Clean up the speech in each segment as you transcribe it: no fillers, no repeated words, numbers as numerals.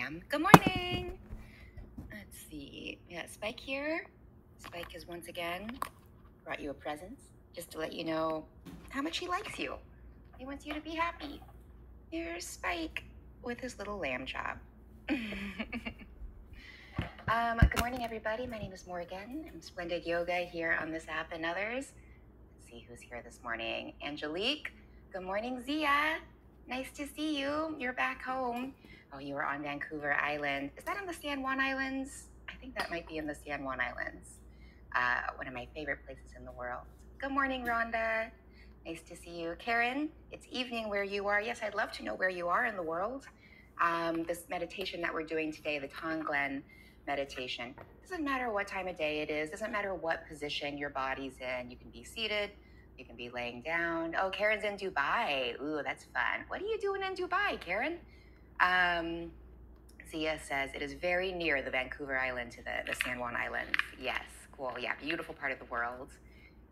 Welcome. Good morning. Let's see. We got Spike here. Spike has once again brought you a present just to let you know how much he likes you. He wants you to be happy. Here's Spike with his little lamb chop. Good morning, everybody. My name is Morgan. I'm Splendid Yoga here on this app and others. Let's see who's here this morning. Angelique. Good morning, Zia. Nice to see you. You're back home. Oh, you were on Vancouver Island. Is that on the San Juan Islands? I think that might be in the San Juan Islands. One of my favorite places in the world. Good morning, Rhonda. Nice to see you. Karen, it's evening where you are. Yes, I'd love to know where you are in the world. This meditation that we're doing today, the Tonglen Meditation, doesn't matter what time of day it is, doesn't matter what position your body's in. You can be seated, you can be laying down. Oh, Karen's in Dubai. Ooh, that's fun. What are you doing in Dubai, Karen? Zia says it is very near the Vancouver Island to the San Juan Islands. Yes, cool. Yeah, beautiful part of the world.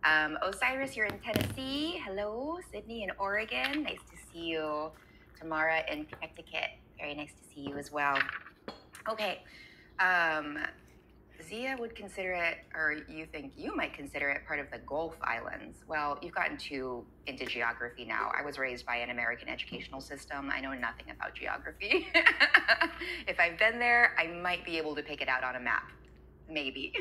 Osiris, you're in Tennessee. Hello. Sydney in Oregon. Nice to see you. Tamara in Connecticut. Very nice to see you as well. Okay. Zia would consider it, or you think you might consider it, part of the Gulf Islands. Well, you've gotten too into geography now. I was raised by an American educational system. I know nothing about geography. If I've been there, I might be able to pick it out on a map. Maybe.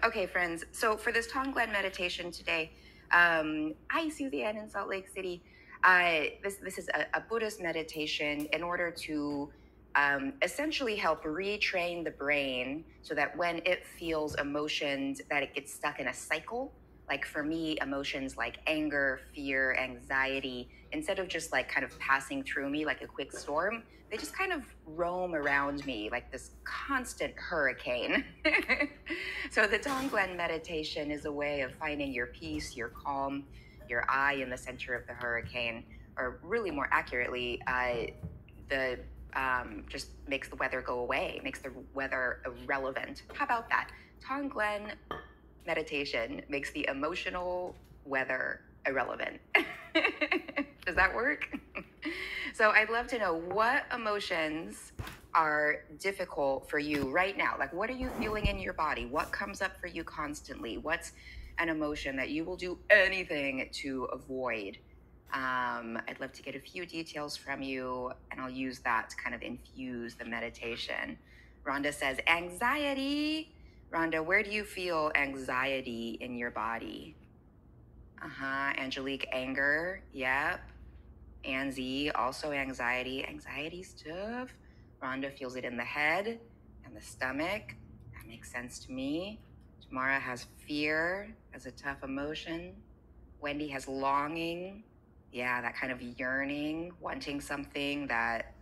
Okay, friends. So for this Tonglen meditation today, hi, Suzanne in Salt Lake City. This is a Buddhist meditation in order to essentially help retrain the brain so that when it feels emotions, that it gets stuck in a cycle. Like for me, emotions like anger, fear, anxiety, instead of just like kind of passing through me like a quick storm, they just kind of roam around me like this constant hurricane. So the Tonglen meditation is a way of finding your peace, your calm, your eye in the center of the hurricane, or really more accurately, just makes the weather go away, makes the weather irrelevant. How about that? Tonglen meditation makes the emotional weather irrelevant. Does that work? So I'd love to know what emotions are difficult for you right now. Like, what are you feeling in your body? What comes up for you constantly? What's an emotion that you will do anything to avoid? I'd love to get a few details from you, and I'll use that to kind of infuse the meditation. Rhonda says, anxiety. Rhonda, where do you feel anxiety in your body? Angelique, anger. Yep. Anzie, also anxiety. Anxiety's tough. Rhonda feels it in the head and the stomach. That makes sense to me. Tamara has fear as a tough emotion. Wendy has longing. Yeah, that kind of yearning, wanting something that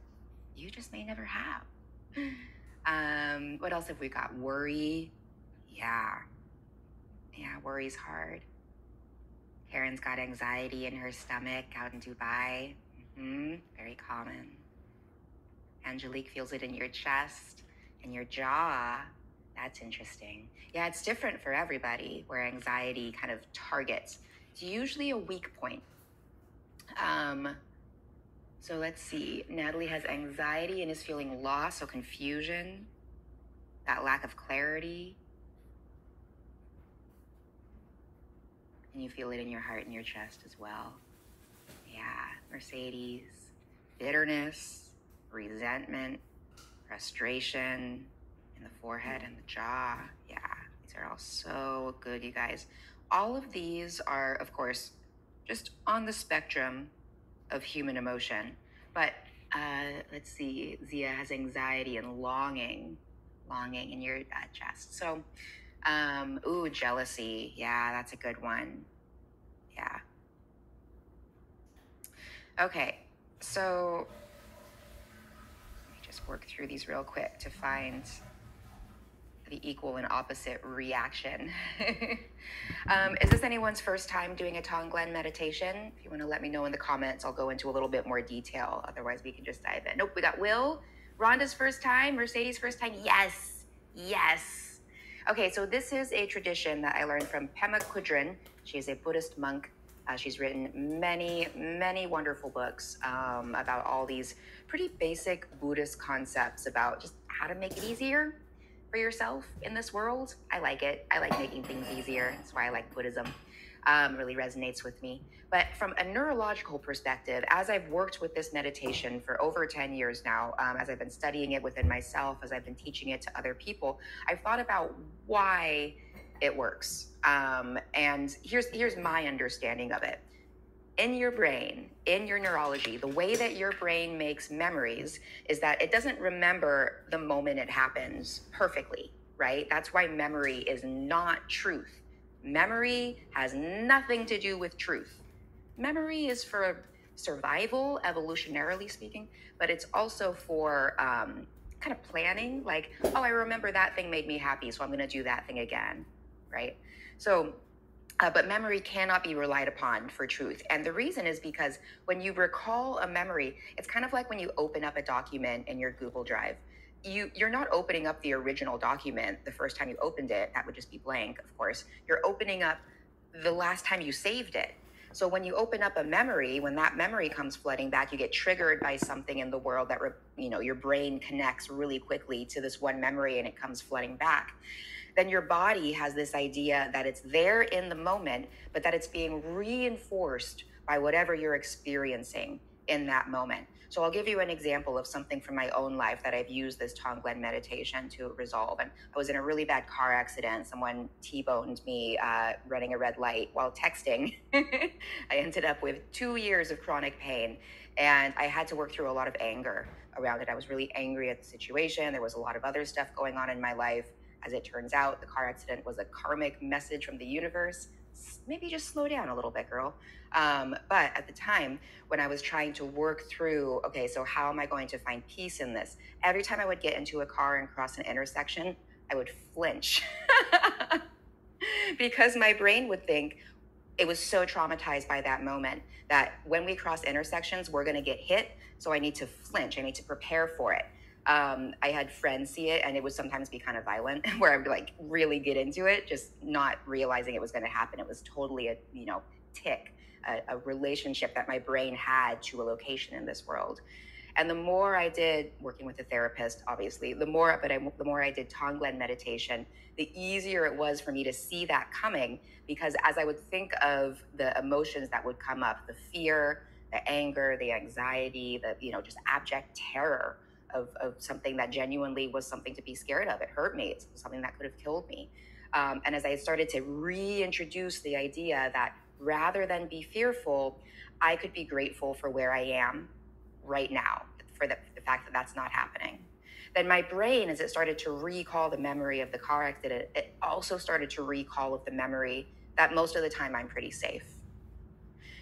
you just may never have. What else have we got? Worry. Yeah, worry's hard. Karen's got anxiety in her stomach out in Dubai. Very common. Angelique feels it in your chest and your jaw. That's interesting. Yeah, it's different for everybody where anxiety kind of targets. It's usually a weak point. So let's see. Natalie has anxiety and is feeling loss, so confusion, that lack of clarity. And you feel it in your heart and your chest as well. Yeah, Mercedes, bitterness, resentment, frustration in the forehead and the jaw. Yeah, these are all so good, you guys. All of these are, of course, just on the spectrum of human emotion. But let's see, Zia has anxiety and longing in your chest. So, jealousy. Yeah, that's a good one. Yeah. Okay, so let me just work through these real quick to find the equal and opposite reaction. Is this anyone's first time doing a Tonglen meditation? If you want to let me know in the comments, I'll go into a little bit more detail. Otherwise, we can just dive in. Nope, we got Will. Rhonda's first time. Mercedes' first time. Yes. Okay, so this is a tradition that I learned from Pema Kudrin. She is a Buddhist monk She's written many, many wonderful books about all these pretty basic Buddhist concepts about just how to make it easier for yourself in this world. I like it. I like making things easier. That's why I like Buddhism. Really resonates with me. But from a neurological perspective, as I've worked with this meditation for over 10 years now, as I've been studying it within myself, as I've been teaching it to other people, I've thought about why it works. And here's my understanding of it. In your brain, in your neurology, the way that your brain makes memories is that it doesn't remember the moment it happens perfectly, right? That's why memory is not truth. Memory has nothing to do with truth. Memory is for survival, evolutionarily speaking, but it's also for kind of planning, like, oh, I remember that thing made me happy, so I'm going to do that thing again, right? So, but memory cannot be relied upon for truth. And the reason is because when you recall a memory, it's kind of like when you open up a document in your Google Drive. You're not opening up the original document the first time you opened it. That would just be blank, of course. You're opening up the last time you saved it. So when you open up a memory, when that memory comes flooding back, you get triggered by something in the world that, your brain connects really quickly to this one memory and it comes flooding back. Then your body has this idea that it's there in the moment, but that it's being reinforced by whatever you're experiencing in that moment. So I'll give you an example of something from my own life that I've used this Tonglen meditation to resolve. And I was in a really bad car accident. Someone T-boned me running a red light while texting. I ended up with 2 years of chronic pain, and I had to work through a lot of anger around it. I was really angry at the situation. There was a lot of other stuff going on in my life. As it turns out, the car accident was a karmic message from the universe. Maybe just slow down a little bit, girl. But at the time, when I was trying to work through, okay, so how am I going to find peace in this? Every time I would get into a car and cross an intersection, I would flinch because my brain would think it was so traumatized by that moment that when we cross intersections, we're going to get hit. So I need to flinch. I need to prepare for it. I had friends see it, and it would sometimes be kind of violent, where I would like really get into it, just not realizing it was going to happen. It was totally a tick, a relationship that my brain had to a location in this world. And the more I did, working with a therapist, obviously, the more I did Tonglen meditation, the easier it was for me to see that coming, because as I would think of the emotions that would come up, the fear, the anger, the anxiety, the just abject terror of something that genuinely was something to be scared of. It hurt me. It's something that could have killed me. And as I started to reintroduce the idea that rather than be fearful, I could be grateful for where I am right now, for the fact that that's not happening. Then my brain, as it started to recall the memory of the car accident, it also started to recall of the memory that most of the time I'm pretty safe.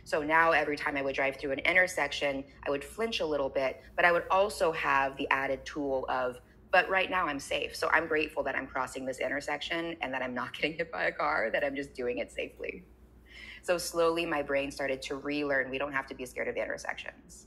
So now every time I would drive through an intersection, I would flinch a little bit, but I would also have the added tool of, but right now I'm safe. So I'm grateful that I'm crossing this intersection and that I'm not getting hit by a car, that I'm just doing it safely. So slowly my brain started to relearn we don't have to be scared of intersections.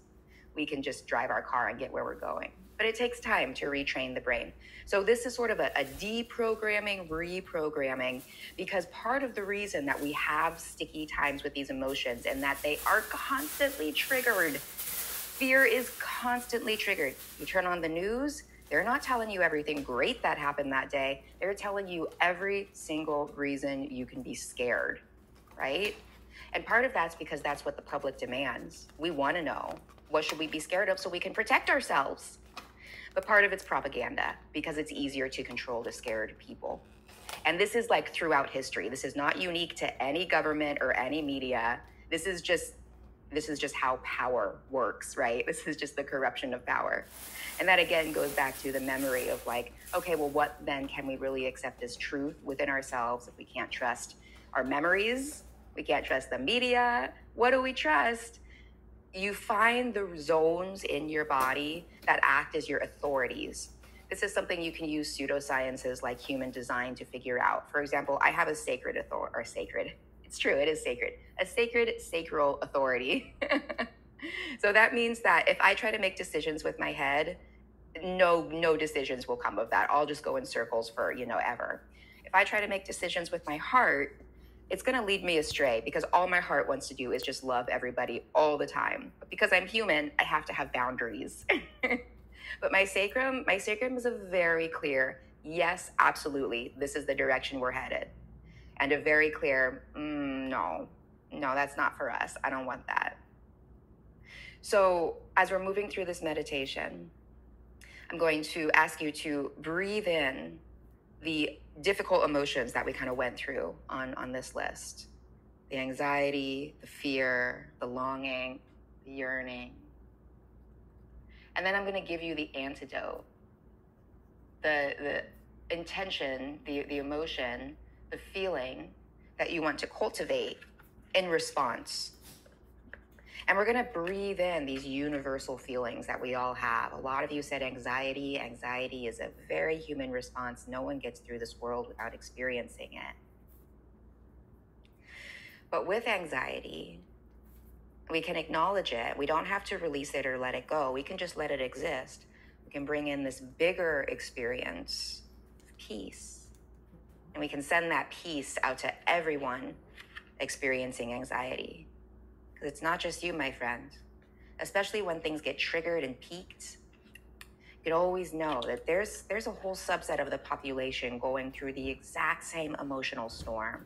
We can just drive our car and get where we're going. But it takes time to retrain the brain. So this is sort of a deprogramming, reprogramming, because part of the reason that we have sticky times with these emotions and that they are constantly triggered, fear is constantly triggered. You turn on the news, they're not telling you everything great that happened that day. They're telling you every single reason you can be scared, right? And part of that's because that's what the public demands. We want to know, what should we be scared of so we can protect ourselves? But part of it's propaganda, because it's easier to control the scared people. And this is like throughout history. This is not unique to any government or any media. This is just how power works, right? This is just the corruption of power. And that again goes back to the memory of like, okay, well, what then can we really accept as truth within ourselves if we can't trust our memories? We can't trust the media. What do we trust? You find the zones in your body that act as your authorities. This is something you can use pseudosciences like human design to figure out. For example, I have a sacred authority, or sacred. It's true, it is sacred. A sacred sacral authority. So that means that if I try to make decisions with my head, no decisions will come of that. I'll just go in circles for, ever. If I try to make decisions with my heart, it's going to lead me astray, because all my heart wants to do is just love everybody all the time. But because I'm human, I have to have boundaries. But my sacrum is a very clear, yes, absolutely, this is the direction we're headed. And a very clear, no, that's not for us. I don't want that. So as we're moving through this meditation, I'm going to ask you to breathe in the difficult emotions that we kind of went through on this list. The anxiety, the fear, the longing, the yearning. And then I'm going to give you the antidote, the intention, the emotion, the feeling that you want to cultivate in response. And we're going to breathe in these universal feelings that we all have. A lot of you said anxiety. Anxiety is a very human response. No one gets through this world without experiencing it. But with anxiety, we can acknowledge it. We don't have to release it or let it go. We can just let it exist. We can bring in this bigger experience of peace. And we can send that peace out to everyone experiencing anxiety. Because it's not just you, my friend. Especially when things get triggered and peaked, you can always know that there's a whole subset of the population going through the exact same emotional storm.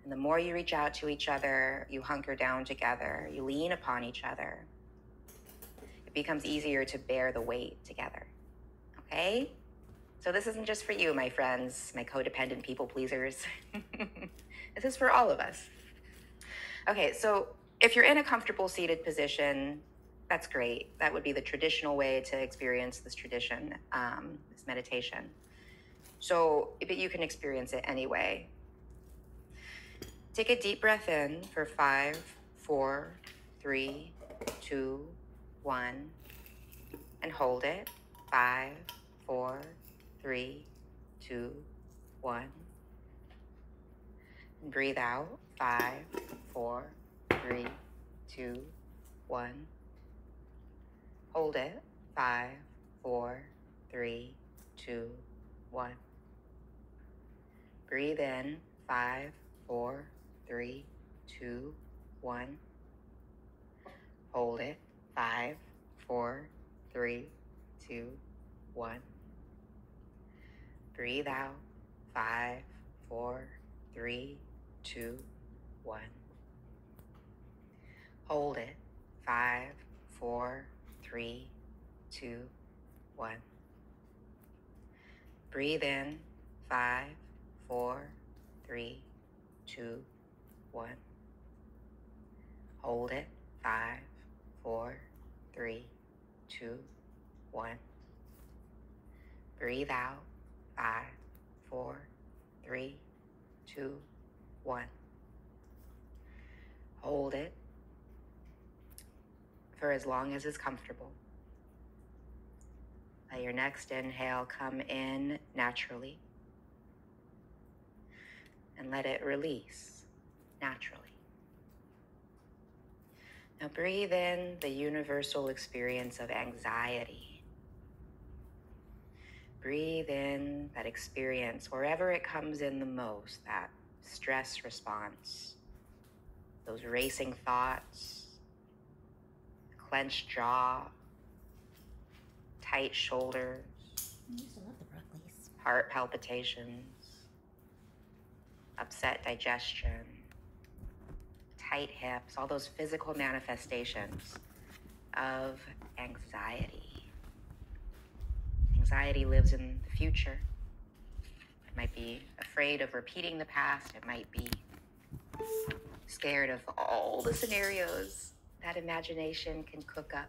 And the more you reach out to each other, you hunker down together, you lean upon each other, it becomes easier to bear the weight together. Okay? So this isn't just for you, my friends, my codependent people pleasers. This is for all of us. Okay, so if you're in a comfortable seated position, that's great. That would be the traditional way to experience this tradition, this meditation. So, but you can experience it anyway. Take a deep breath in for 5, 4, 3, 2, 1, and hold it. 5, 4, 3, 2, 1. And breathe out. 5, 4, 3, 2, 1. Hold it. 5, 4, 3, 2, 1. Breathe in. 5, 4, 3, 2, 1. Hold it. 5, 4, 3, 2, 1. Breathe out. 5, 4, 3, 2, 1. Hold it. 5, 4, 3, 2, 1. Breathe in. 5, 4, 3, 2, 1. Hold it. 5, 4, 3, 2, 1. Breathe out. 5, 4, 3, 2, 1. Hold it for as long as is comfortable. Let your next inhale come in naturally, and let it release naturally. Now breathe in the universal experience of anxiety. Breathe in that experience wherever it comes in the most, that stress response, those racing thoughts, clenched jaw, tight shoulders, heart palpitations, upset digestion, tight hips, all those physical manifestations of anxiety. Anxiety lives in the future. It might be afraid of repeating the past. It might be scared of all the scenarios that imagination can cook up.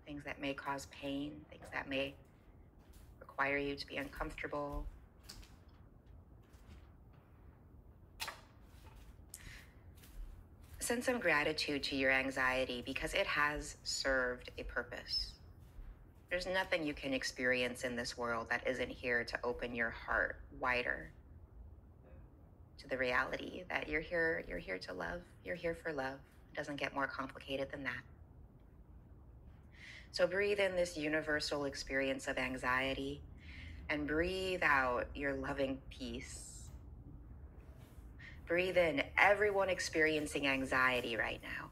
Things that may cause pain, things that may require you to be uncomfortable. Send some gratitude to your anxiety because it has served a purpose. There's nothing you can experience in this world that isn't here to open your heart wider to the reality that you're here to love. You're here for love. It doesn't get more complicated than that. So breathe in this universal experience of anxiety and breathe out your loving peace. Breathe in everyone experiencing anxiety right now.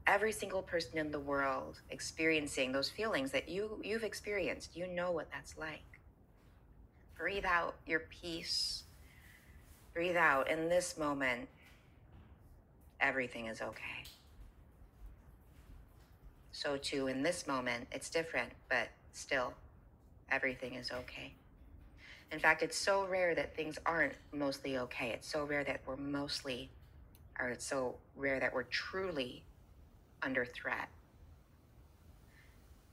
Every single person in the world experiencing those feelings that you've experienced. You know what that's like. Breathe out your peace. Breathe out. In this moment, everything is okay. So too, in this moment, it's different, but still, everything is okay. In fact, it's so rare that things aren't mostly okay. It's so rare that it's so rare that we're truly under threat.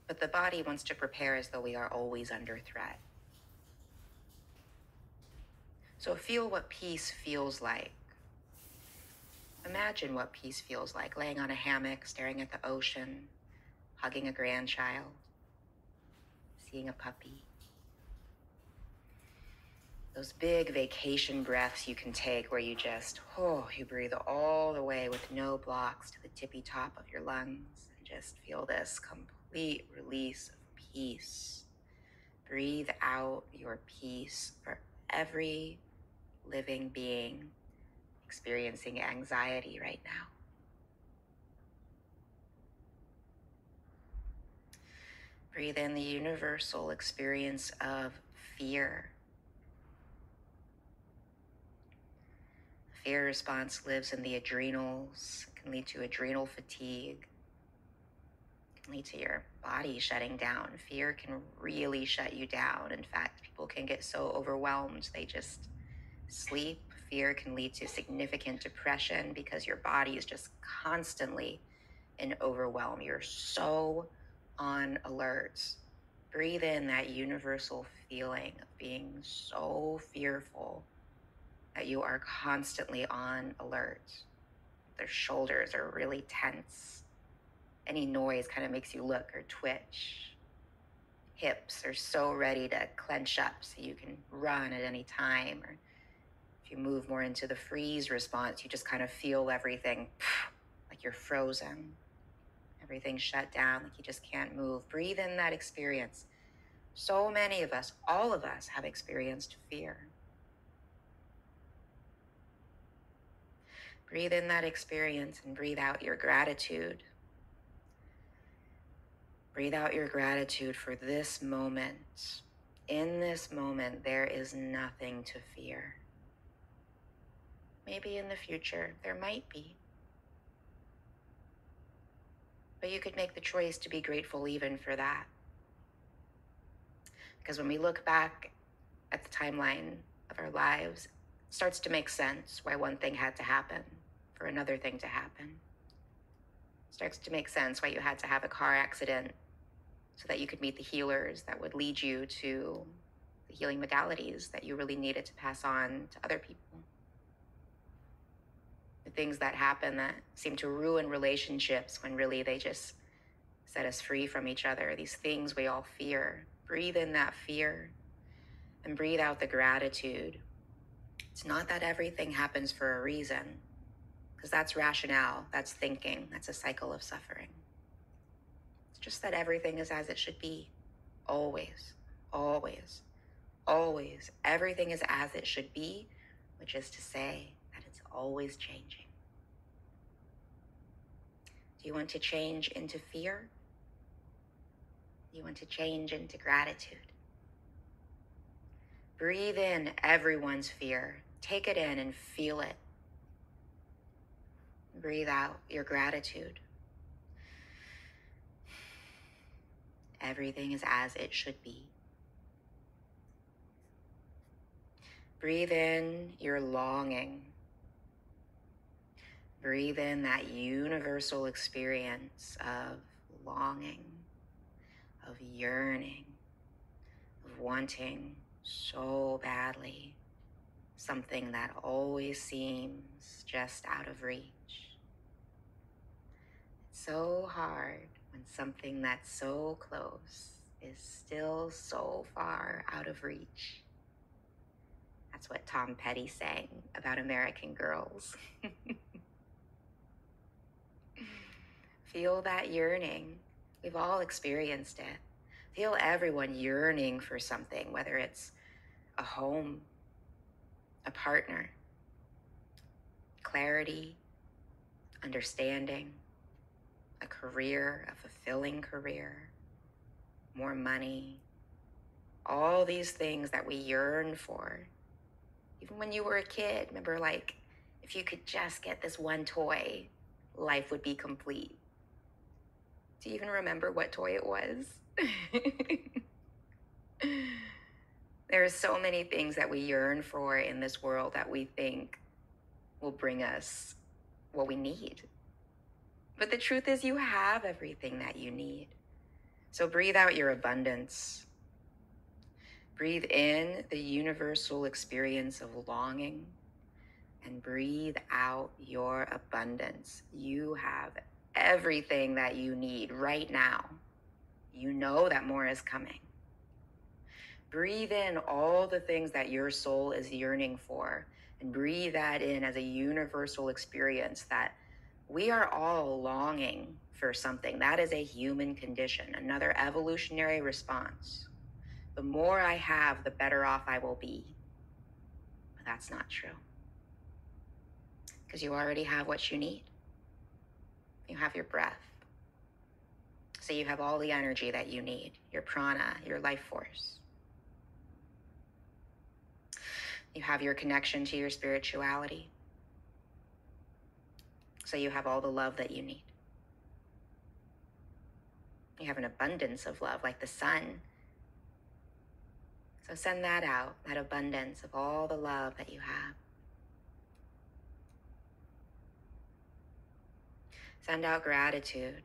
But the body wants to prepare as though we are always under threat. So feel what peace feels like. Imagine what peace feels like, laying on a hammock, staring at the ocean, hugging a grandchild, seeing a puppy. Those big vacation breaths you can take where you just, you breathe all the way with no blocks to the tippy top of your lungs and just feel this complete release of peace. Breathe out your peace for every living being experiencing anxiety right now. Breathe in the universal experience of fear. Fear response lives in the adrenals, can lead to adrenal fatigue, can lead to your body shutting down. Fear can really shut you down. In fact, people can get so overwhelmed they just sleep. Fear can lead to significant depression because your body is just constantly in overwhelm. You're so on alert. Breathe in that universal feeling of being so fearful that you are constantly on alert. Their shoulders are really tense. Any noise kind of makes you look or twitch. Hips are so ready to clench up so you can run at any time. Or if you move more into the freeze response, you just kind of feel everything like you're frozen. Everything shut down, like you just can't move. Breathe in that experience. So many of us, all of us, have experienced fear. Breathe in that experience and breathe out your gratitude. Breathe out your gratitude for this moment. In this moment, there is nothing to fear. Maybe in the future, there might be. But you could make the choice to be grateful even for that. Because when we look back at the timeline of our lives, it starts to make sense why one thing had to happen for another thing to happen. It starts to make sense why you had to have a car accident so that you could meet the healers that would lead you to the healing modalities that you really needed to pass on to other people. The things that happen that seem to ruin relationships when really they just set us free from each other. These things we all fear. Breathe in that fear and breathe out the gratitude. It's not that everything happens for a reason, because that's rationale, that's thinking, that's a cycle of suffering. It's just that everything is as it should be. Always, always, always. Everything is as it should be, which is to say that it's always changing. Do you want to change into fear? Do you want to change into gratitude? Breathe in everyone's fear. Take it in and feel it. Breathe out your gratitude. Everything is as it should be. Breathe in your longing. Breathe in that universal experience of longing, of yearning, of wanting so badly something that always seems just out of reach. It's so hard when something that's so close is still so far out of reach. That's what Tom Petty sang about American Girls. Feel that yearning. We've all experienced it. Feel everyone yearning for something, whether it's a home, a partner, clarity, understanding, a career, a fulfilling career, more money, all these things that we yearn for. Even when you were a kid, remember, like, if you could just get this one toy, life would be complete. Do you even remember what toy it was? There are so many things that we yearn for in this world that we think will bring us what we need. But the truth is, you have everything that you need. So breathe out your abundance. Breathe in the universal experience of longing, and breathe out your abundance. You have everything that you need right now. You know that more is coming. Breathe in all the things that your soul is yearning for, and breathe that in as a universal experience that we are all longing for something. That is a human condition, another evolutionary response. The more I have, the better off I will be. But that's not true. Because you already have what you need. You have your breath. So you have all the energy that you need, your prana, your life force. You have your connection to your spirituality. So you have all the love that you need. You have an abundance of love, like the sun. So send that out, that abundance of all the love that you have. Send out gratitude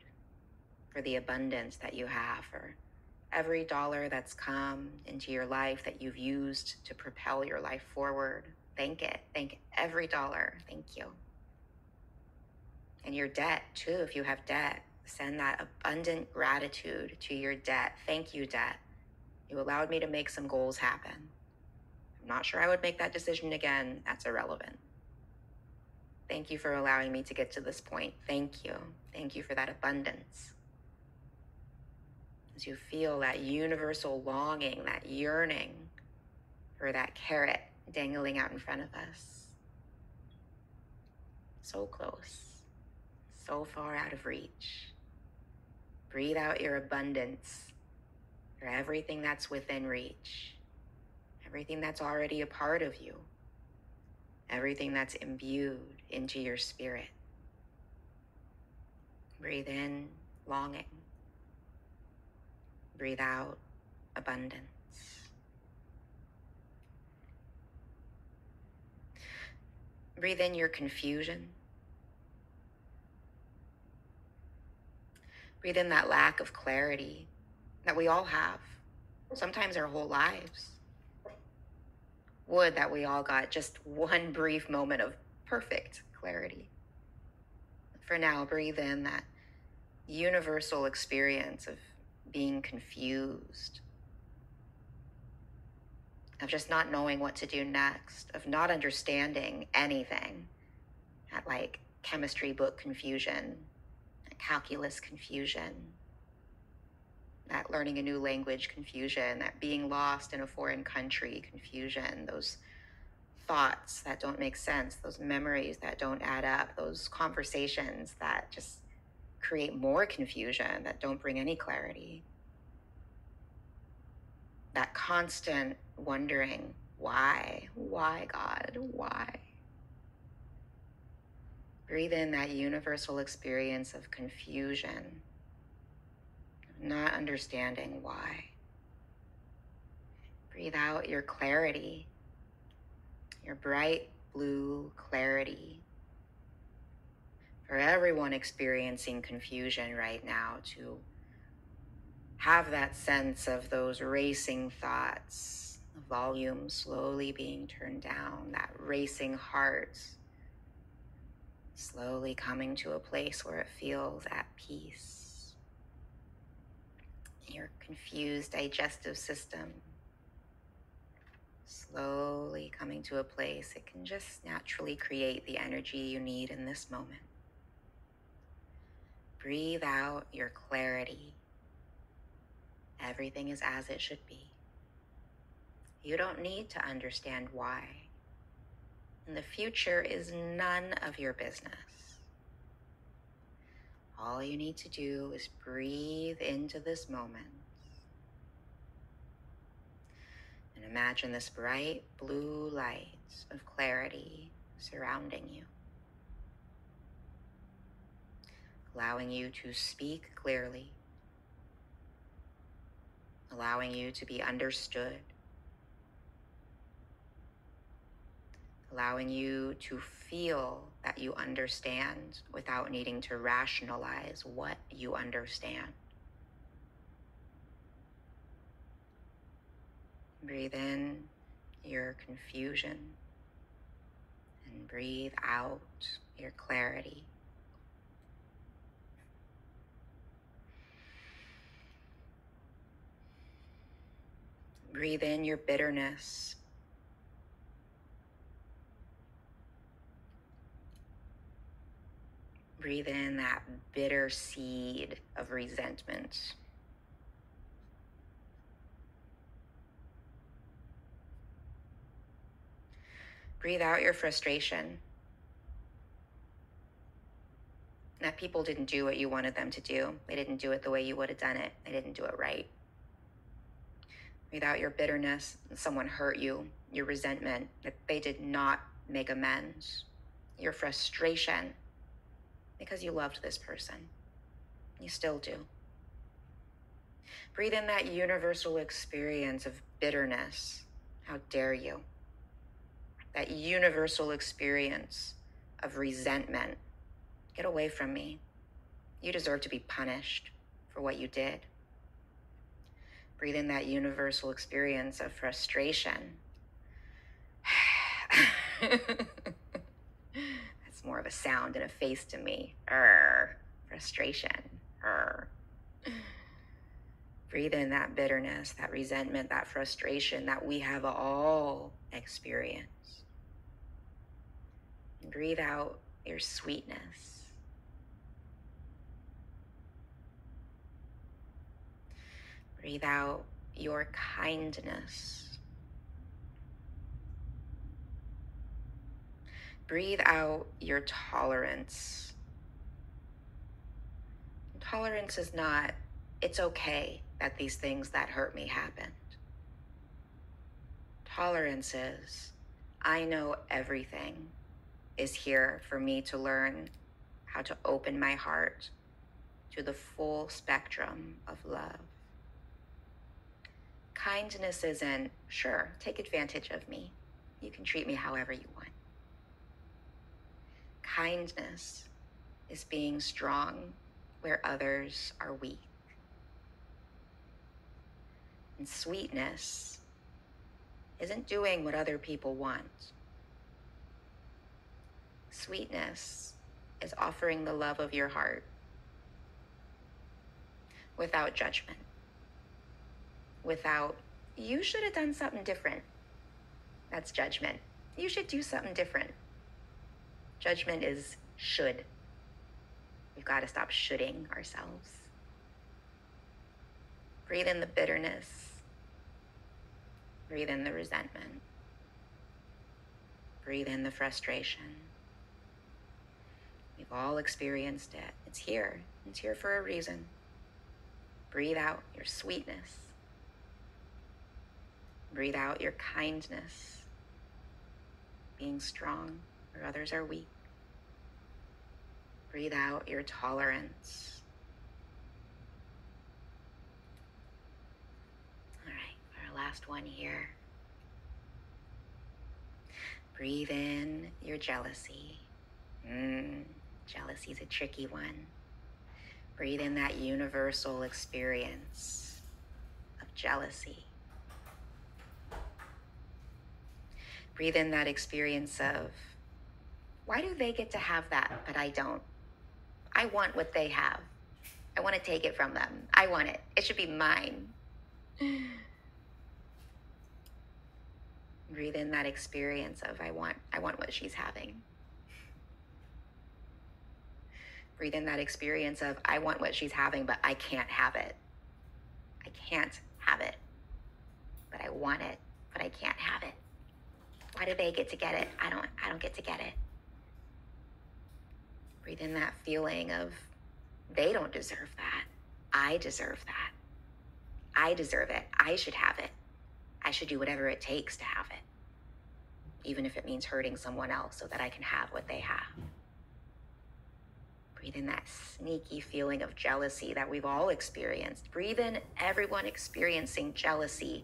for the abundance that you have, for every dollar that's come into your life that you've used to propel your life forward. Thank it. Thank every dollar. Thank you. And your debt, too, if you have debt, send that abundant gratitude to your debt. Thank you, debt. You allowed me to make some goals happen. I'm not sure I would make that decision again. That's irrelevant. Thank you for allowing me to get to this point. Thank you. Thank you for that abundance. As you feel that universal longing, that yearning for that carrot dangling out in front of us. So close, so far out of reach. Breathe out your abundance for everything that's within reach, everything that's already a part of you, everything that's imbued into your spirit. Breathe in longing. Breathe out abundance. Breathe in your confusion. Breathe in that lack of clarity that we all have, sometimes our whole lives. Would that we all got just one brief moment of perfect clarity. For now, breathe in that universal experience of being confused, of just not knowing what to do next, of not understanding anything, that like chemistry book confusion, that calculus confusion, that learning a new language confusion, that being lost in a foreign country confusion, those thoughts that don't make sense, those memories that don't add up, those conversations that just create more confusion, that don't bring any clarity. That constant wondering, why God, why? Breathe in that universal experience of confusion, not understanding why. Breathe out your clarity, your bright blue clarity. For everyone experiencing confusion right now, to have that sense of those racing thoughts, the volume slowly being turned down, that racing heart slowly coming to a place where it feels at peace. Your confused digestive system slowly coming to a place it can just naturally create the energy you need in this moment. Breathe out your clarity. Everything is as it should be. You don't need to understand why. And the future is none of your business. All you need to do is breathe into this moment and imagine this bright blue light of clarity surrounding you, allowing you to speak clearly, allowing you to be understood, allowing you to feel that you understand without needing to rationalize what you understand. Breathe in your confusion and breathe out your clarity. Breathe in your bitterness. Breathe in that bitter seed of resentment. Breathe out your frustration that people didn't do what you wanted them to do. They didn't do it the way you would have done it. They didn't do it right. Breathe out your bitterness that someone hurt you, your resentment that they did not make amends, your frustration because you loved this person. You still do. Breathe in that universal experience of bitterness. How dare you? That universal experience of resentment. Get away from me. You deserve to be punished for what you did. Breathe in that universal experience of frustration. That's more of a sound and a face to me. Frustration. Breathe in that bitterness, that resentment, that frustration that we have all experienced. And breathe out your sweetness. Breathe out your kindness. Breathe out your tolerance. Tolerance is not, it's okay that these things that hurt me happened. Tolerance is, I know everything is here for me to learn how to open my heart to the full spectrum of love. Kindness isn't, sure, take advantage of me. You can treat me however you want. Kindness is being strong where others are weak. And sweetness isn't doing what other people want. Sweetness is offering the love of your heart without judgment, without, you should have done something different. That's judgment. You should do something different. Judgment is should. We've got to stop shoulding ourselves. Breathe in the bitterness. Breathe in the resentment. Breathe in the frustration. We've all experienced it. It's here. It's here for a reason. Breathe out your sweetness. Breathe out your kindness. Being strong where others are weak. Breathe out your tolerance. All right, our last one here. Breathe in your jealousy. Jealousy is a tricky one. Breathe in that universal experience of jealousy. Breathe in that experience of, why do they get to have that, but I don't? I want what they have. I want to take it from them. I want it. It should be mine. Breathe in that experience of, I want what she's having. Breathe in that experience of, I want what she's having, but I can't have it. I can't have it. But I want it, but I can't have it. Why do they get to get it? I don't get to get it. Breathe in that feeling of they don't deserve that. I deserve that. I deserve it. I should have it. I should do whatever it takes to have it, even if it means hurting someone else so that I can have what they have. Breathe in that sneaky feeling of jealousy that we've all experienced. Breathe in everyone experiencing jealousy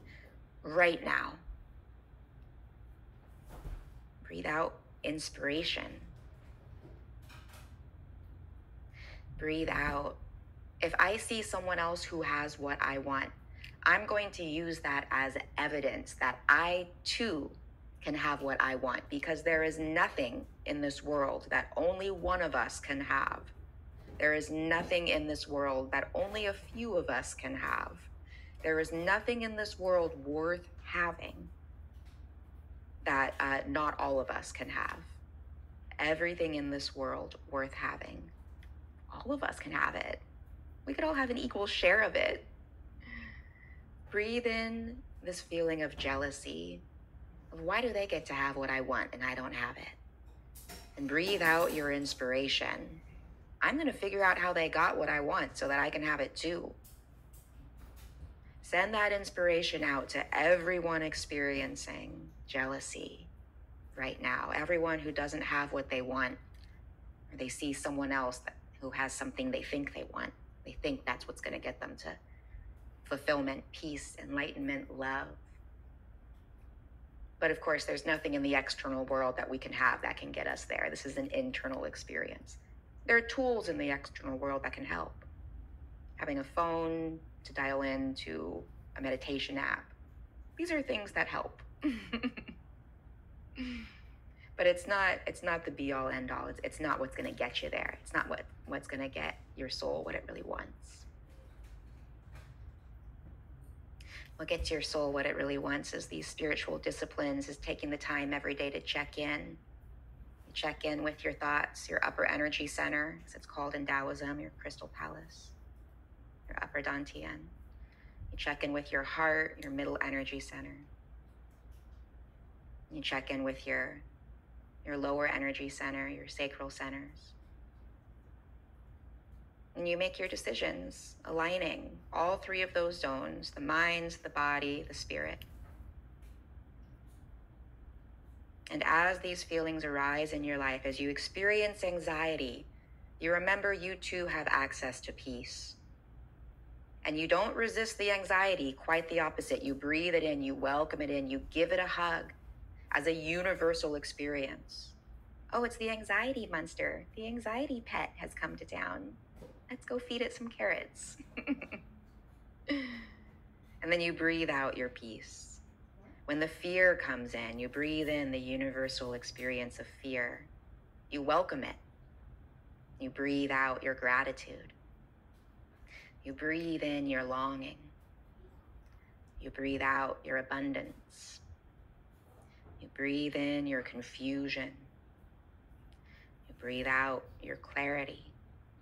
right now. Breathe out inspiration. Breathe out. If I see someone else who has what I want, I'm going to use that as evidence that I too can have what I want, because there is nothing in this world that only one of us can have. There is nothing in this world that only a few of us can have. There is nothing in this world worth having that not all of us can have. Everything in this world worth having, all of us can have it. We could all have an equal share of it. Breathe in this feeling of jealousy, of why do they get to have what I want and I don't have it? And breathe out your inspiration. I'm going to figure out how they got what I want so that I can have it too. Send that inspiration out to everyone experiencing jealousy right now. Everyone who doesn't have what they want, or they see someone else who has something they think they want. They think that's what's going to get them to fulfillment, peace, enlightenment, love. But of course, there's nothing in the external world that we can have that can get us there. This is an internal experience. There are tools in the external world that can help. Having a phone to dial into a meditation app. These are things that help. But it's not the be all end all. It's not what's going to get you there. It's not what's going to get your soul what it really wants. What gets your soul what it really wants is these spiritual disciplines, is taking the time every day to check in. You check in with your thoughts, your upper energy center, as it's called in Taoism, your crystal palace, your upper dantian. You check in with your heart, your middle energy center. You check in with your lower energy center, your sacral centers. And you make your decisions, aligning all three of those zones, the mind, the body, the spirit. And as these feelings arise in your life, as you experience anxiety, you remember you too have access to peace. And you don't resist the anxiety, quite the opposite. You breathe it in, you welcome it in, you give it a hug as a universal experience. Oh, it's the anxiety monster. The anxiety pet has come to town. Let's go feed it some carrots. And then you breathe out your peace. When the fear comes in, you breathe in the universal experience of fear. You welcome it. You breathe out your gratitude. You breathe in your longing. You breathe out your abundance. You breathe in your confusion. You breathe out your clarity.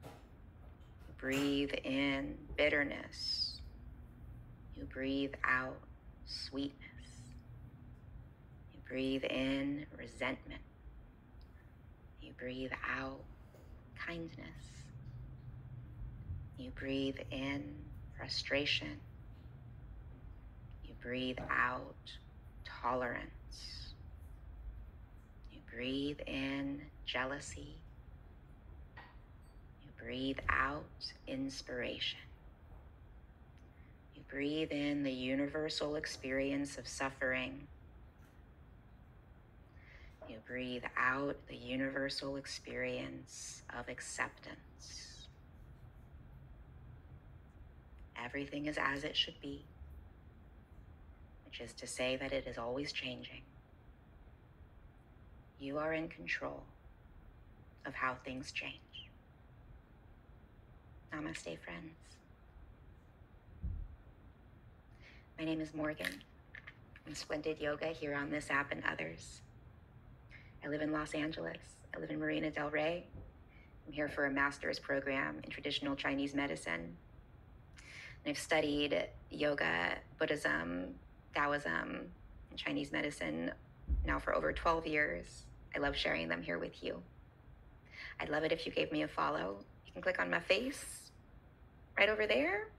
You breathe in bitterness. You breathe out sweetness. You breathe in resentment. You breathe out kindness. You breathe in frustration. You breathe out tolerance. You breathe in jealousy. You breathe out inspiration. You breathe in the universal experience of suffering. You breathe out the universal experience of acceptance. Everything is as it should be, which is to say that it is always changing. You are in control of how things change. Namaste, friends. My name is Morgan. I'm Splendid Yoga here on this app and others. I live in Los Angeles. I live in Marina Del Rey. I'm here for a master's program in traditional Chinese medicine. And I've studied yoga, Buddhism, Taoism, and Chinese medicine now for over 12 years. I love sharing them here with you. I'd love it if you gave me a follow. You can click on my face right over there.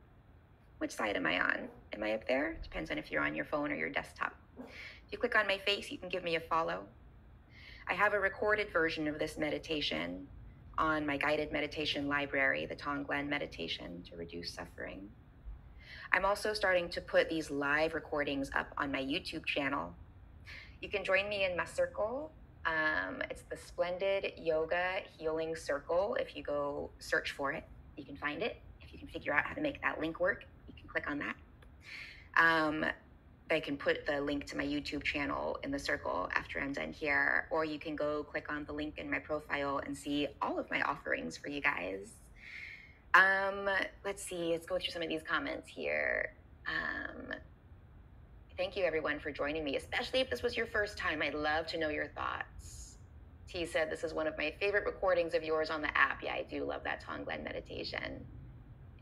Which side am I on? Am I up there? Depends on if you're on your phone or your desktop. If you click on my face, you can give me a follow. I have a recorded version of this meditation on my guided meditation library, the Tonglen Meditation to Reduce Suffering. I'm also starting to put these live recordings up on my YouTube channel. You can join me in my circle. It's the Splendid Yoga Healing Circle. If you go search for it, you can find it. If you can figure out how to make that link work, you can click on that. I can put the link to my YouTube channel in the circle after I'm done here, or you can go click on the link in my profile and see all of my offerings for you guys. Let's see, let's go through some of these comments here. Thank you everyone for joining me, especially if this was your first time. I'd love to know your thoughts. T said, this is one of my favorite recordings of yours on the app. Yeah, I do love that Tonglen meditation.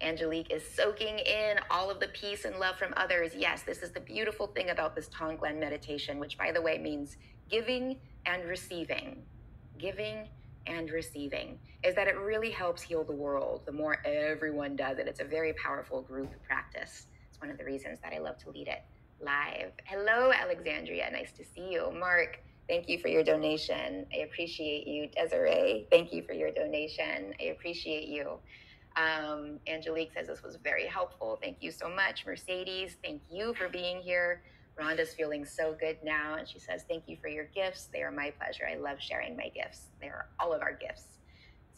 Angelique is soaking in all of the peace and love from others. Yes, this is the beautiful thing about this Tonglen meditation, which by the way means giving and receiving. Giving and receiving is that it really helps heal the world. The more everyone does it, it's a very powerful group practice. It's one of the reasons that I love to lead it live. Hello, Alexandria. Nice to see you. Mark, thank you for your donation. I appreciate you. Desiree, thank you for your donation. I appreciate you. Angelique says this was very helpful. Thank you so much. Mercedes, thank you for being here. Rhonda's feeling so good now, and she says, thank you for your gifts. They are my pleasure. I love sharing my gifts. They are all of our gifts.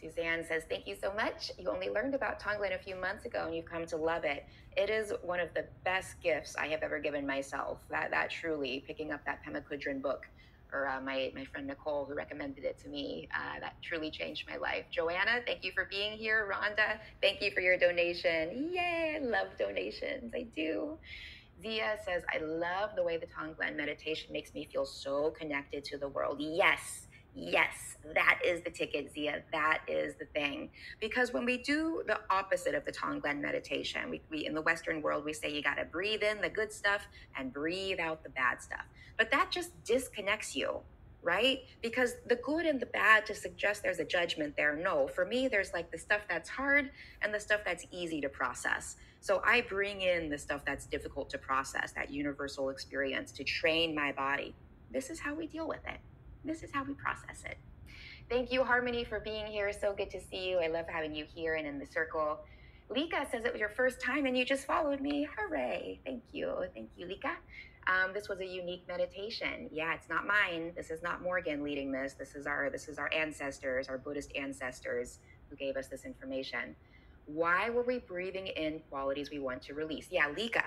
Suzanne says, thank you so much. You only learned about Tonglen a few months ago, and you've come to love it. It is one of the best gifts I have ever given myself. That truly, picking up that Pema Chodron book, or my friend Nicole, who recommended it to me, that truly changed my life. Joanna, thank you for being here. Rhonda, thank you for your donation. Yay, I love donations, I do. Zia says, I love the way the Tonglen meditation makes me feel so connected to the world. Yes, yes, that is the ticket, Zia. That is the thing. Because when we do the opposite of the Tonglen meditation, we in the Western world, we say you got to breathe in the good stuff and breathe out the bad stuff. But that just disconnects you, right? Because the good and the bad to suggest there's a judgment there. No, for me, there's like the stuff that's hard and the stuff that's easy to process. So I bring in the stuff that's difficult to process, that universal experience, to train my body. This is how we deal with it. This is how we process it. Thank you, Harmony, for being here. So good to see you. I love having you here and in the circle. Lika says it was your first time and you just followed me. Hooray. Thank you. Thank you, Lika. This was a unique meditation. Yeah, it's not mine. This is not Morgan leading this. This is our ancestors, our Buddhist ancestors who gave us this information. Why were we breathing in qualities we want to release? Yeah, Lika.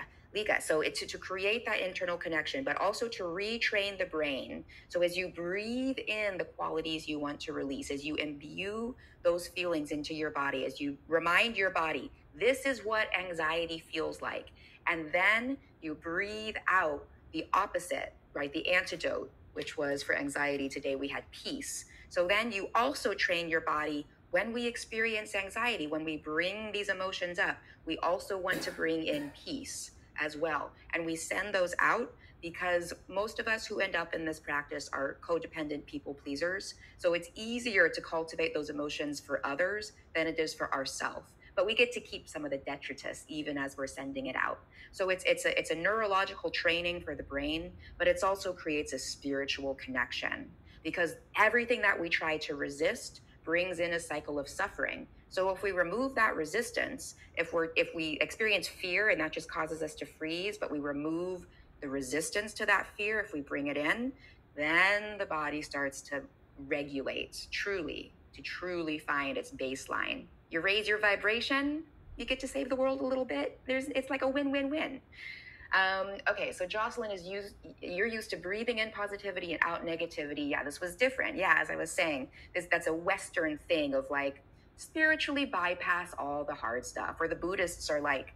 So it's to create that internal connection, but also to retrain the brain. So as you breathe in the qualities you want to release, as you imbue those feelings into your body, as you remind your body, this is what anxiety feels like. And then you breathe out the opposite, right? The antidote, which was for anxiety today, we had peace. So then you also train your body. When we experience anxiety, when we bring these emotions up, we also want to bring in peace as well. And we send those out because most of us who end up in this practice are codependent people pleasers. So it's easier to cultivate those emotions for others than it is for ourselves. But we get to keep some of the detritus even as we're sending it out. So it's a neurological training for the brain, but it also creates a spiritual connection, because everything that we try to resist brings in a cycle of suffering. So if we remove that resistance, if we experience fear and that just causes us to freeze, but we remove the resistance to that fear, if we bring it in, then the body starts to regulate to truly find its baseline. You raise your vibration, you get to save the world a little bit. It's like a win-win-win. Okay, so Jocelyn you're used to breathing in positivity and out negativity. Yeah, this was different. Yeah, as I was saying, that's a Western thing of like spiritually bypass all the hard stuff, where the Buddhists are like,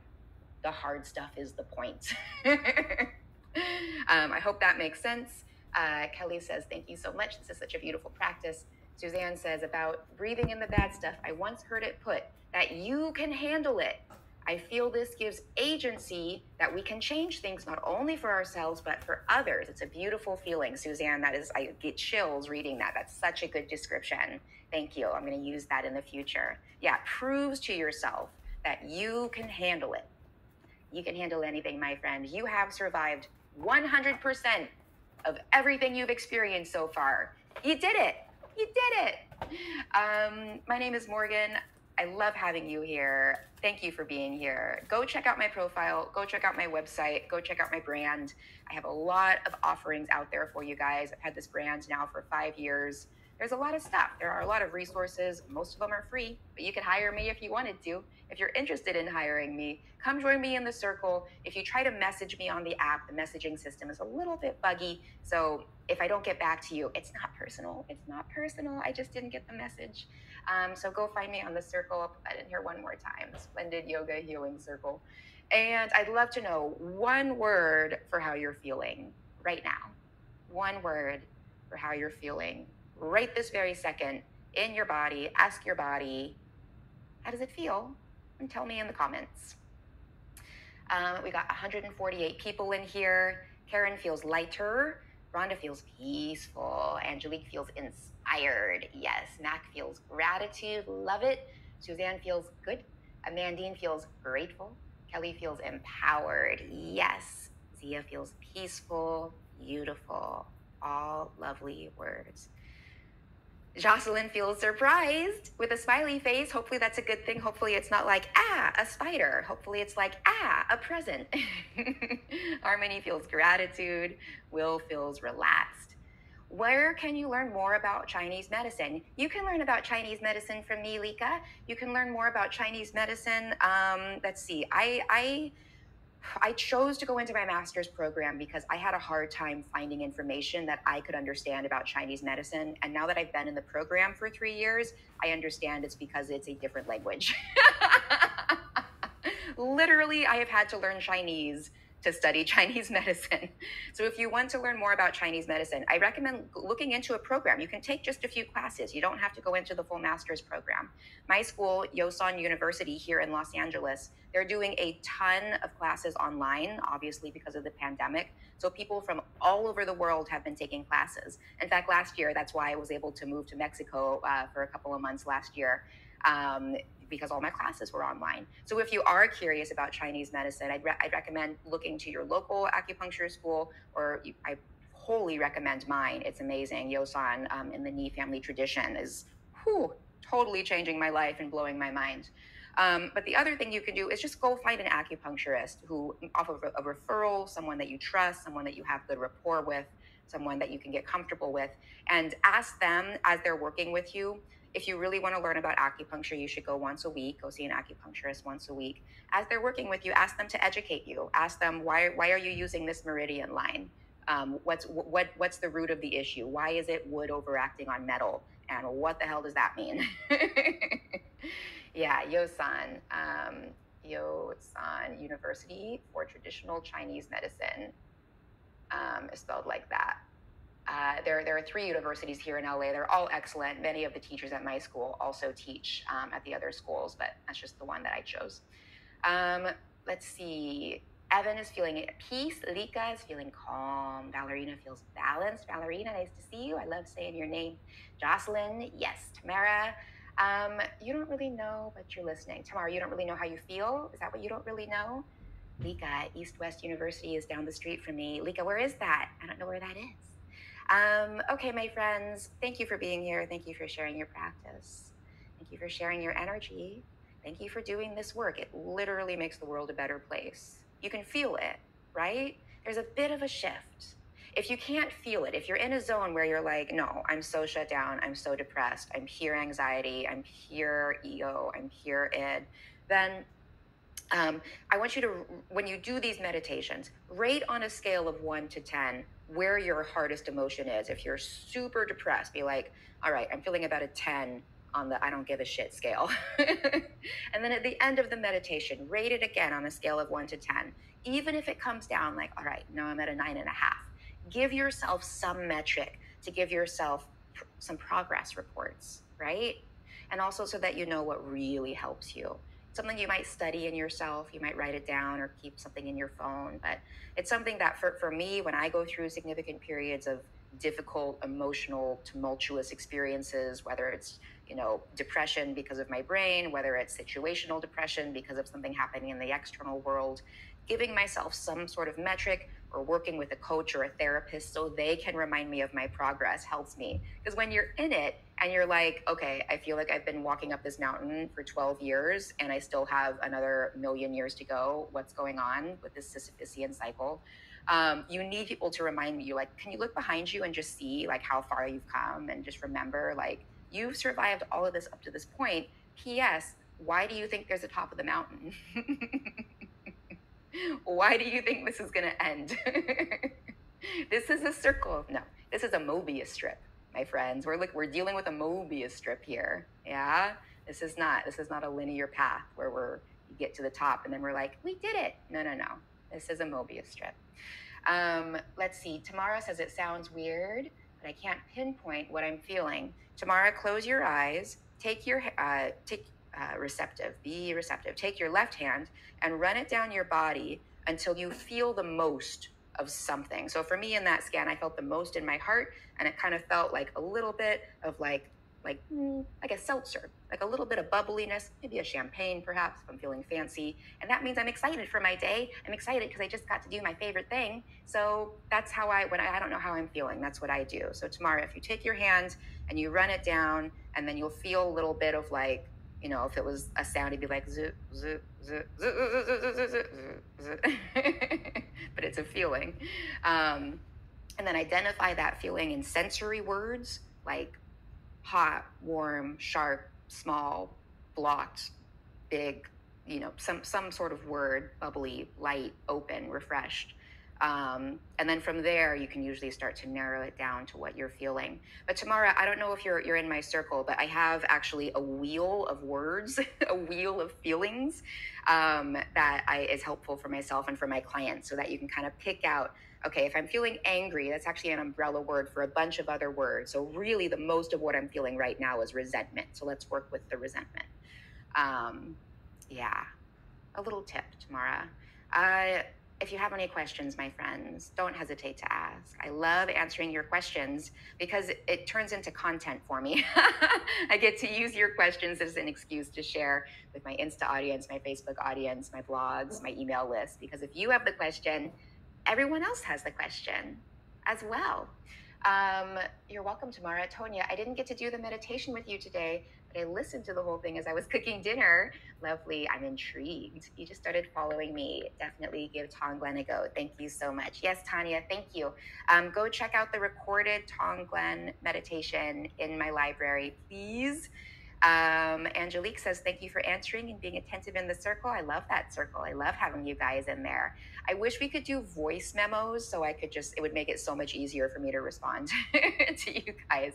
the hard stuff is the point. I hope that makes sense. Kelly says, thank you so much. This is such a beautiful practice. Suzanne says, about breathing in the bad stuff, I once heard it put that you can handle it. I feel this gives agency that we can change things not only for ourselves, but for others. It's a beautiful feeling, Suzanne. I get chills reading that. That's such a good description. Thank you. I'm going to use that in the future. Yeah, proves to yourself that you can handle it. You can handle anything, my friend. You have survived 100% of everything you've experienced so far. You did it. You did it. My name is Morgan. I love having you here. Thank you for being here. Go check out my profile. Go check out my website. Go check out my brand. I have a lot of offerings out there for you guys. I've had this brand now for 5 years. There's a lot of stuff. There are a lot of resources. Most of them are free, but you could hire me if you wanted to. If you're interested in hiring me, come join me in the circle. If you try to message me on the app, the messaging system is a little bit buggy. So if I don't get back to you, it's not personal. It's not personal. I just didn't get the message. So go find me on the circle. I'll put that in here one more time, the Splendid Yoga Healing Circle. And I'd love to know one word for how you're feeling right now. One word for how you're feeling right this very second in your body. Ask your body, how does it feel? And tell me in the comments. We got 148 people in here. Karen feels lighter. Rhonda feels peaceful. Angelique feels inspired. Yes. Mac feels gratitude. Love it. Suzanne feels good. Amandine feels grateful. Kelly feels empowered. Yes. Zia feels peaceful. Beautiful. All lovely words. Jocelyn feels surprised with a smiley face. Hopefully that's a good thing. Hopefully it's not like, a spider. Hopefully it's like, a present. Harmony feels gratitude. Will feels relaxed. Where can you learn more about Chinese medicine? You can learn about Chinese medicine from me, Lika. You can learn more about Chinese medicine. Let's see. I chose to go into my master's program because I had a hard time finding information that I could understand about Chinese medicine. And now that I've been in the program for 3 years, I understand it's because it's a different language. Literally, I have had to learn Chinese to study Chinese medicine. So if you want to learn more about Chinese medicine, I recommend looking into a program. You can take just a few classes. You don't have to go into the full master's program. My school, Yosan University here in Los Angeles, they're doing a ton of classes online, obviously because of the pandemic. So people from all over the world have been taking classes. In fact, last year, that's why I was able to move to Mexico for a couple of months last year. Because all my classes were online. So if you are curious about Chinese medicine, I'd recommend looking to your local acupuncture school, or I wholly recommend mine. It's amazing. Yosan in the Ni family tradition is totally changing my life and blowing my mind. But the other thing you can do is just go find an acupuncturist who offers a referral, someone that you trust, someone that you have good rapport with, someone that you can get comfortable with, and ask them as they're working with you. If you really want to learn about acupuncture, you should go once a week, go see an acupuncturist once a week. As they're working with you, ask them to educate you. Ask them, why are you using this meridian line? What's the root of the issue? Why is it wood overacting on metal? And what the hell does that mean? Yeah, Yosan University for Traditional Chinese Medicine is spelled like that. There are 3 universities here in LA. They're all excellent. Many of the teachers at my school also teach at the other schools, but that's just the one that I chose. Let's see. Evan is feeling at peace. Lika is feeling calm. Valerina feels balanced. Valerina, nice to see you. I love saying your name. Jocelyn, yes. Tamara, you don't really know, but you're listening. Tamara, you don't really know how you feel? Is that what you don't really know? Lika, East West University is down the street from me. Lika, where is that? I don't know where that is. Okay, my friends, thank you for being here. Thank you for sharing your practice. Thank you for sharing your energy. Thank you for doing this work. It literally makes the world a better place. You can feel it, right? There's a bit of a shift. If you can't feel it, if you're in a zone where you're like, no, I'm so shut down, I'm so depressed, I'm pure anxiety, I'm pure ego, I'm pure id, then I want you to, when you do these meditations, rate on a scale of 1 to 10 where your hardest emotion is. If you're super depressed, be like, all right, I'm feeling about a 10 on the I don't give a shit scale. And then at the end of the meditation, rate it again on a scale of 1 to 10. Even if it comes down like, all right, no, I'm at a 9.5. Give yourself some metric to give yourself some progress reports, right? And also so that you know what really helps you. something you might study in yourself. You might write it down or keep something in your phone. But it's something that for me, when I go through significant periods of difficult, emotional, tumultuous experiences, whether it's, depression because of my brain, whether it's situational depression because of something happening in the external world, giving myself some sort of metric or working with a coach or a therapist so they can remind me of my progress helps me. Because when you're in it and you're like, okay, I feel like I've been walking up this mountain for 12 years and I still have another million years to go. What's going on with this Sisyphusian cycle? You need people to remind you, like, can you look behind you and just see like how far you've come, and just remember, like, you've survived all of this up to this point. P.S. Why do you think there's a top of the mountain? Why do you think this is going to end? This is a circle. No, this is a Mobius strip, my friends. We're dealing with a Mobius strip here. Yeah, this is not a linear path where you get to the top and then we're like, we did it. No. This is a Mobius strip. Let's see. Tamara says it sounds weird, but I can't pinpoint what I'm feeling. Tamara, close your eyes. Be receptive. Take your left hand and run it down your body until you feel the most of something. So for me in that scan, I felt the most in my heart, and it kind of felt like a little bit of like a seltzer, like a little bit of bubbliness, maybe a champagne perhaps if I'm feeling fancy. And that means I'm excited for my day. I'm excited because I just got to do my favorite thing. So that's how when I don't know how I'm feeling, that's what I do. So Tamara, if you take your hand and you run it down, and then you'll feel a little bit of like, if it was a sound, it'd be like zip, zip, zip, zip, zip, zip, zip, zip. But it's a feeling. And then identify that feeling in sensory words like hot, warm, sharp, small, blocked, big, some sort of word, bubbly, light, open, refreshed. And then from there, you can usually start to narrow it down to what you're feeling. But Tamara, I don't know if you're in my circle, but I have actually a wheel of words, a wheel of feelings that is helpful for myself and for my clients, so that you can kind of pick out, okay, if I'm feeling angry, that's actually an umbrella word for a bunch of other words. So really the most of what I'm feeling right now is resentment. So let's work with the resentment. Yeah, a little tip, Tamara. If you have any questions, my friends, don't hesitate to ask. I love answering your questions because it turns into content for me. I get to use your questions as an excuse to share with my Insta audience, my Facebook audience, my blogs, my email list. Because if you have the question, everyone else has the question as well. You're welcome, Tamara. Tonya, I didn't get to do the meditation with you today, but I listened to the whole thing as I was cooking dinner. Lovely. I'm intrigued. You just started following me. Definitely give Tonglen a go. Thank you so much. Yes, Tanya, thank you. Go check out the recorded Tonglen meditation in my library, please. Angelique says, thank you for answering and being attentive in the circle. I love that circle. I love having you guys in there. I wish we could do voice memos so I could it would make it so much easier for me to respond to you guys.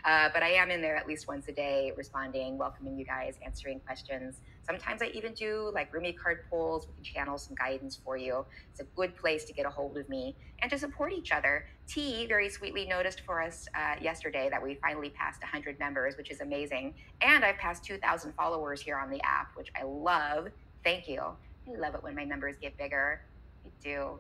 But I am in there at least once a day, responding, welcoming you guys, answering questions. Sometimes I even do like Rumi card polls. We can channel some guidance for you. It's a good place to get a hold of me and to support each other. T very sweetly noticed for us yesterday that we finally passed 100 members, which is amazing. And I've passed 2,000 followers here on the app, which I love. Thank you. I love it when my numbers get bigger. I do.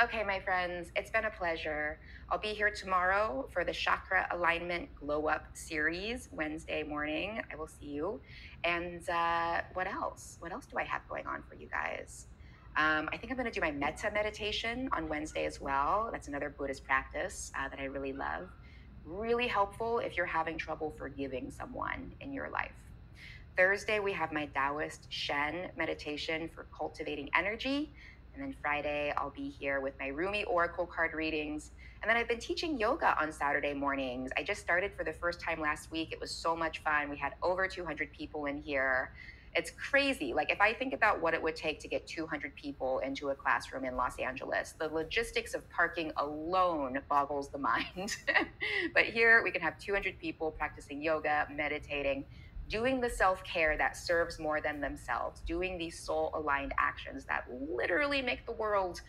Okay, my friends, it's been a pleasure. I'll be here tomorrow for the Chakra Alignment Glow Up series, Wednesday morning. I will see you. And what else? What else do I have going on for you guys? I think I'm going to do my metta meditation on Wednesday as well. That's another Buddhist practice that I really love. Really helpful if you're having trouble forgiving someone in your life. Thursday, we have my Taoist Shen meditation for cultivating energy. And then Friday, I'll be here with my Rumi Oracle card readings. And then I've been teaching yoga on Saturday mornings. I just started for the first time last week. It was so much fun. We had over 200 people in here. It's crazy. Like if I think about what it would take to get 200 people into a classroom in Los Angeles, the logistics of parking alone boggles the mind. But here we can have 200 people practicing yoga, meditating, doing the self-care that serves more than themselves, doing these soul-aligned actions that literally make the world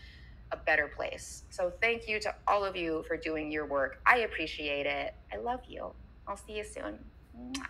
a better place. So thank you to all of you for doing your work. I appreciate it. I love you. I'll see you soon. Mwah.